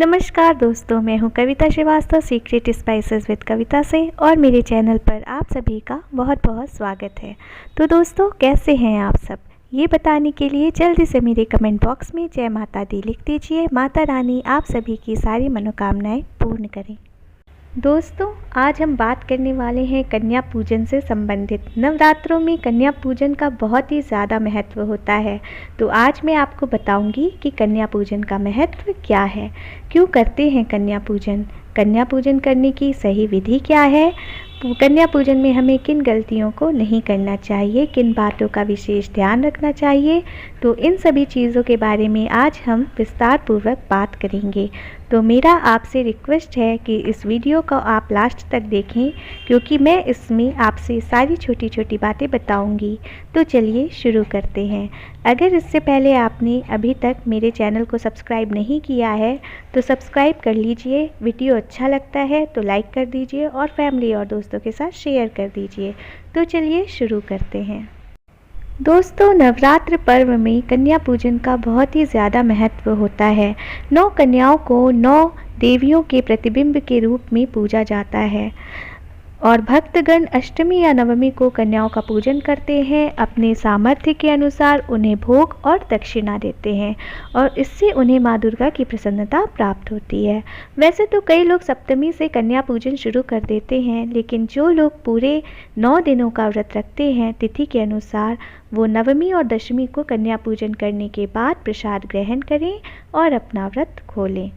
नमस्कार दोस्तों, मैं हूं कविता श्रीवास्तव सीक्रेट स्पाइसेस विद कविता से और मेरे चैनल पर आप सभी का बहुत बहुत स्वागत है। तो दोस्तों, कैसे हैं आप सब, ये बताने के लिए जल्दी से मेरे कमेंट बॉक्स में जय माता दी लिख दीजिए। माता रानी आप सभी की सारी मनोकामनाएं पूर्ण करें। दोस्तों, आज हम बात करने वाले हैं कन्या पूजन से संबंधित। नवरात्रों में कन्या पूजन का बहुत ही ज़्यादा महत्व होता है। तो आज मैं आपको बताऊंगी कि कन्या पूजन का महत्व क्या है, क्यों करते हैं कन्या पूजन, कन्या पूजन करने की सही विधि क्या है, कन्या पूजन में हमें किन गलतियों को नहीं करना चाहिए, किन बातों का विशेष ध्यान रखना चाहिए। तो इन सभी चीज़ों के बारे में आज हम विस्तार पूर्वक बात करेंगे। तो मेरा आपसे रिक्वेस्ट है कि इस वीडियो को आप लास्ट तक देखें, क्योंकि मैं इसमें आपसे सारी छोटी छोटी बातें बताऊंगी। तो चलिए शुरू करते हैं। अगर इससे पहले आपने अभी तक मेरे चैनल को सब्सक्राइब नहीं किया है तो सब्सक्राइब कर लीजिए। वीडियो अच्छा लगता है तो लाइक कर दीजिए और फैमिली और दोस्तों के साथ शेयर कर दीजिए। तो चलिए शुरू करते हैं। दोस्तों, नवरात्र पर्व में कन्या पूजन का बहुत ही ज़्यादा महत्व होता है। 9 कन्याओं को 9 देवियों के प्रतिबिंब के रूप में पूजा जाता है और भक्तगण अष्टमी या नवमी को कन्याओं का पूजन करते हैं। अपने सामर्थ्य के अनुसार उन्हें भोग और दक्षिणा देते हैं और इससे उन्हें माँ दुर्गा की प्रसन्नता प्राप्त होती है। वैसे तो कई लोग सप्तमी से कन्या पूजन शुरू कर देते हैं, लेकिन जो लोग पूरे 9 दिनों का व्रत रखते हैं तिथि के अनुसार, वो नवमी और दशमी को कन्या पूजन करने के बाद प्रसाद ग्रहण करें और अपना व्रत खोलें।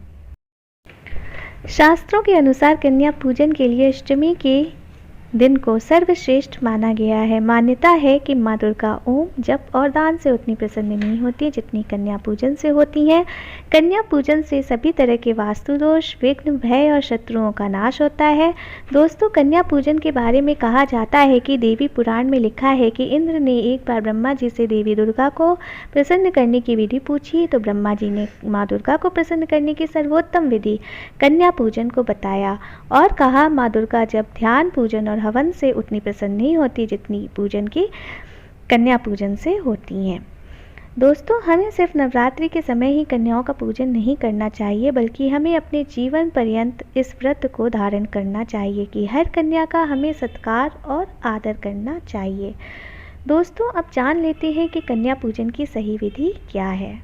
शास्त्रों के अनुसार कन्या पूजन के लिए अष्टमी के दिन को सर्वश्रेष्ठ माना गया है। मान्यता है कि माँ दुर्गा ओम जप और दान से उतनी प्रसन्न नहीं होती जितनी कन्या पूजन से होती हैं। कन्या पूजन से सभी तरह के वास्तु दोष, विघ्न, भय और शत्रुओं का नाश होता है। दोस्तों, कन्या पूजन के बारे में कहा जाता है कि देवी पुराण में लिखा है कि इंद्र ने एक बार ब्रह्मा जी से देवी दुर्गा को प्रसन्न करने की विधि पूछी, तो ब्रह्मा जी ने माँ दुर्गा को प्रसन्न करने की सर्वोत्तम विधि कन्या पूजन को बताया और कहा, माँ दुर्गा जब ध्यान पूजन और हवन से उतनी प्रसन्न नहीं होती जितनी पूजन की कन्या पूजन से होती हैं। दोस्तों, हमें सिर्फ नवरात्रि के समय ही कन्याओं का पूजन नहीं करना चाहिए, बल्कि हमें अपने जीवन पर्यंत इस व्रत को धारण करना चाहिए कि हर कन्या का हमें सत्कार और आदर करना चाहिए। दोस्तों, अब जान लेते हैं कि कन्या पूजन की सही विधि क्या है।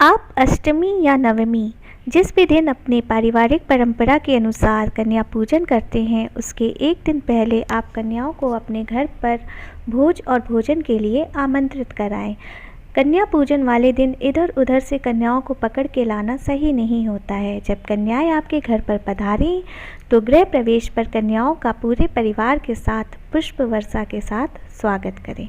आप अष्टमी या नवमी जिस भी दिन अपने पारिवारिक परंपरा के अनुसार कन्या पूजन करते हैं, उसके एक दिन पहले आप कन्याओं को अपने घर पर भोज और भोजन के लिए आमंत्रित कराएं। कन्या पूजन वाले दिन इधर उधर से कन्याओं को पकड़ के लाना सही नहीं होता है। जब कन्याएं आपके घर पर पधारें तो गृह प्रवेश पर कन्याओं का पूरे परिवार के साथ पुष्प वर्षा के साथ स्वागत करें।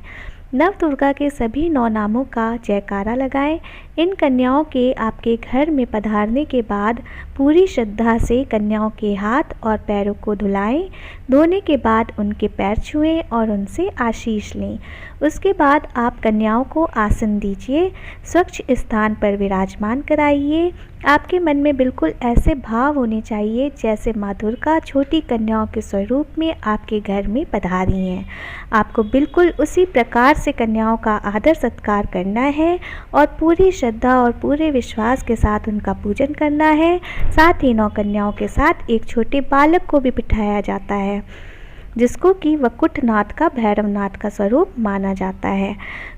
नव दुर्गा के सभी 9 नामों का जयकारा लगाएं। इन कन्याओं के आपके घर में पधारने के बाद पूरी श्रद्धा से कन्याओं के हाथ और पैरों को धुलाएं। धोने के बाद उनके पैर छुएं और उनसे आशीष लें। उसके बाद आप कन्याओं को आसन दीजिए, स्वच्छ स्थान पर विराजमान कराइए। आपके मन में बिल्कुल ऐसे भाव होने चाहिए जैसे माँ दुर्गा छोटी कन्याओं के स्वरूप में आपके घर में पधारी हैं। आपको बिल्कुल उसी प्रकार से कन्याओं का आदर सत्कार करना है और पूरी श्रद्धा और पूरे विश्वास के साथ उनका पूजन करना है। साथ ही 9 कन्याओं के साथ एक छोटे बालक को भी बिठाया जाता है, जिसको कि वकुटनाथ का भैरवनाथ का स्वरूप माना जाता है।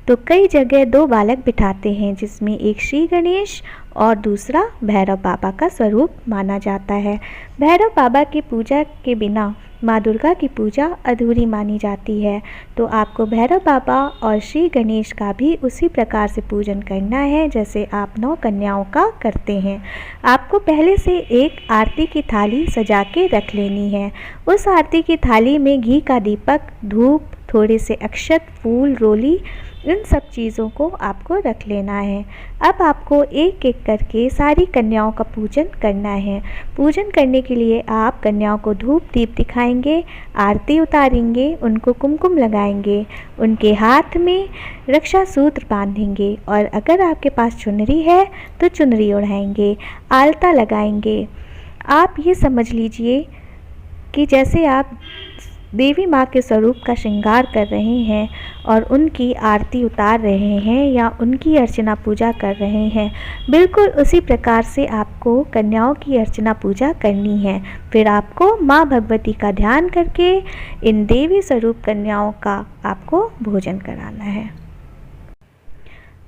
तो कई जगह 2 बालक बिठाते हैं, जिसमें एक श्री गणेश और दूसरा भैरव बाबा का स्वरूप माना जाता है। भैरव बाबा की पूजा के बिना माँ दुर्गा की पूजा अधूरी मानी जाती है। तो आपको भैरव बाबा और श्री गणेश का भी उसी प्रकार से पूजन करना है जैसे आप 9 कन्याओं का करते हैं। आपको पहले से एक आरती की थाली सजा के रख लेनी है। उस आरती की थाली में घी का दीपक, धूप, थोड़े से अक्षत, फूल, रोली, इन सब चीज़ों को आपको रख लेना है। अब आपको एक एक करके सारी कन्याओं का पूजन करना है। पूजन करने के लिए आप कन्याओं को धूप दीप दिखाएंगे, आरती उतारेंगे, उनको कुमकुम लगाएंगे, उनके हाथ में रक्षा सूत्र बांधेंगे और अगर आपके पास चुनरी है तो चुनरी ओढ़ाएंगे, आलता लगाएंगे। आप ये समझ लीजिए कि जैसे आप देवी माँ के स्वरूप का श्रृंगार कर रहे हैं और उनकी आरती उतार रहे हैं या उनकी अर्चना पूजा कर रहे हैं, बिल्कुल उसी प्रकार से आपको कन्याओं की अर्चना पूजा करनी है। फिर आपको माँ भगवती का ध्यान करके इन देवी स्वरूप कन्याओं का आपको भोजन कराना है।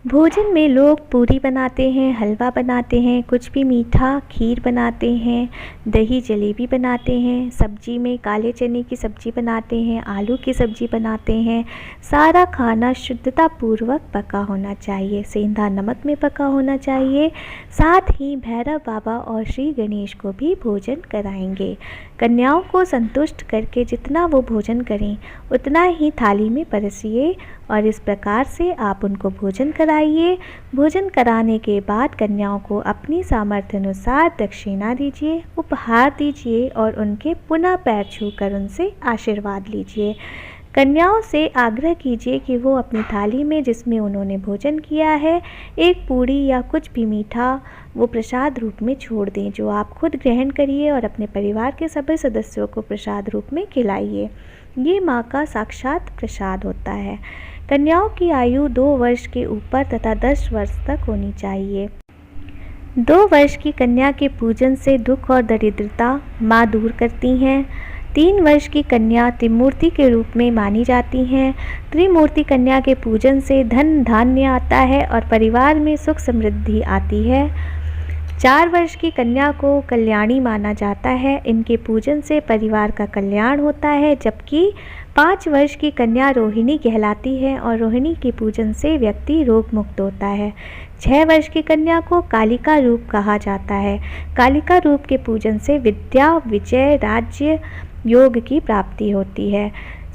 भोजन में लोग पूरी बनाते हैं, हलवा बनाते हैं, कुछ भी मीठा खीर बनाते हैं, दही जलेबी बनाते हैं, सब्जी में काले चने की सब्ज़ी बनाते हैं, आलू की सब्ज़ी बनाते हैं। सारा खाना शुद्धता पूर्वक पका होना चाहिए, सेंधा नमक में पका होना चाहिए। साथ ही भैरव बाबा और श्री गणेश को भी भोजन कराएंगे। कन्याओं को संतुष्ट करके जितना वो भोजन करें उतना ही थाली में परसिए और इस प्रकार से आप उनको भोजन कराइए। भोजन कराने के बाद कन्याओं को अपनी सामर्थ्य अनुसार दक्षिणा दीजिए, उपहार दीजिए और उनके पुनः पैर छूकर उनसे आशीर्वाद लीजिए। कन्याओं से आग्रह कीजिए कि वो अपनी थाली में जिसमें उन्होंने भोजन किया है एक पूड़ी या कुछ भी मीठा वो प्रसाद रूप में छोड़ दें, जो आप खुद ग्रहण करिए और अपने परिवार के सभी सदस्यों को प्रसाद रूप में खिलाइए। ये माँ का साक्षात प्रसाद होता है। कन्याओं की आयु 2 वर्ष के ऊपर तथा 10 वर्ष तक होनी चाहिए। 2 वर्ष की कन्या के पूजन से दुख और दरिद्रता माँ दूर करती हैं। 3 वर्ष की कन्या त्रिमूर्ति के रूप में मानी जाती हैं। त्रिमूर्ति कन्या के पूजन से धन धान्य आता है और परिवार में सुख समृद्धि आती है। 4 वर्ष की कन्या को कल्याणी माना जाता है, इनके पूजन से परिवार का कल्याण होता है। जबकि 5 वर्ष की कन्या रोहिणी कहलाती है और रोहिणी के पूजन से व्यक्ति रोग मुक्त होता है। 6 वर्ष की कन्या को कालिका रूप कहा जाता है। कालिका रूप के पूजन से विद्या, विजय, राज्य, योग की प्राप्ति होती है।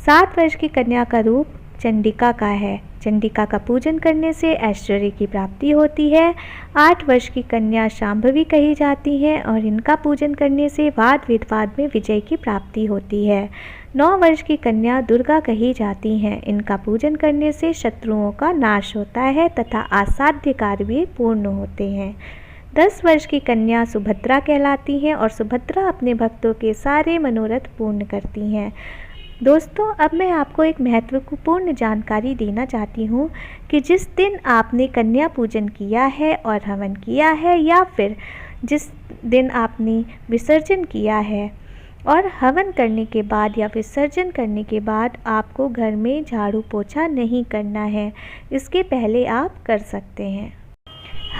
7 वर्ष की कन्या का रूप चंडिका का है। चंडिका का पूजन करने से ऐश्वर्य की प्राप्ति होती है। 8 वर्ष की कन्या शांभवी कही जाती है और इनका पूजन करने से वाद विवाद में विजय की प्राप्ति होती है। 9 वर्ष की कन्या दुर्गा कही जाती हैं। इनका पूजन करने से शत्रुओं का नाश होता है तथा असाध्य कार्य भी पूर्ण होते हैं। 10 वर्ष की कन्या सुभद्रा कहलाती हैं और सुभद्रा अपने भक्तों के सारे मनोरथ पूर्ण करती हैं। दोस्तों, अब मैं आपको एक महत्वपूर्ण जानकारी देना चाहती हूँ कि जिस दिन आपने कन्या पूजन किया है और हवन किया है या फिर जिस दिन आपने विसर्जन किया है और हवन करने के बाद या विसर्जन करने के बाद आपको घर में झाड़ू पोछा नहीं करना है। इसके पहले आप कर सकते हैं।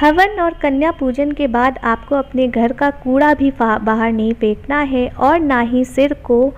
हवन और कन्या पूजन के बाद आपको अपने घर का कूड़ा भी बाहर नहीं फेंकना है और ना ही सिर को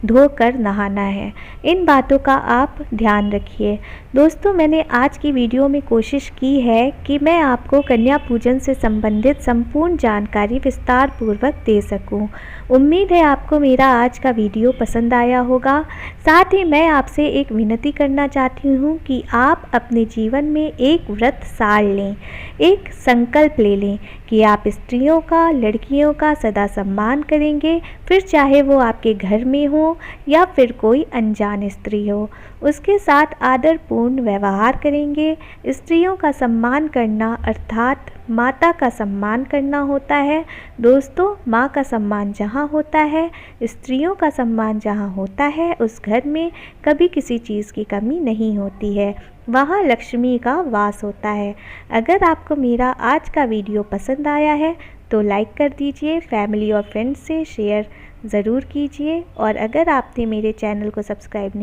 धोकर नहाना है। इन बातों का आप ध्यान रखिए। दोस्तों, मैंने आज की वीडियो में कोशिश की है कि मैं आपको कन्या पूजन से संबंधित संपूर्ण जानकारी विस्तार पूर्वक दे सकूं। उम्मीद है आपको मेरा आज का वीडियो पसंद आया होगा। साथ ही मैं आपसे एक विनती करना चाहती हूँ कि आप अपने जीवन में एक व्रत सार लें, एक संकल्प ले लें कि आप स्त्रियों का, लड़कियों का सदा सम्मान करेंगे, फिर चाहे वो आपके घर में हो या फिर कोई अनजान स्त्री हो। उसके साथ आदरपूर्ण व्यवहार करेंगे। स्त्रियों का सम्मान करना अर्थात माता का सम्मान करना होता है। दोस्तों, माँ का सम्मान जहाँ होता है, स्त्रियों का सम्मान जहाँ होता है, उस घर में कभी किसी चीज़ की कमी नहीं होती है। वहाँ लक्ष्मी का वास होता है। अगर आपको मेरा आज का वीडियो पसंद आया है तो लाइक कर दीजिए, फैमिली और फ्रेंड्स से शेयर ज़रूर कीजिए और अगर आपने मेरे चैनल को सब्सक्राइब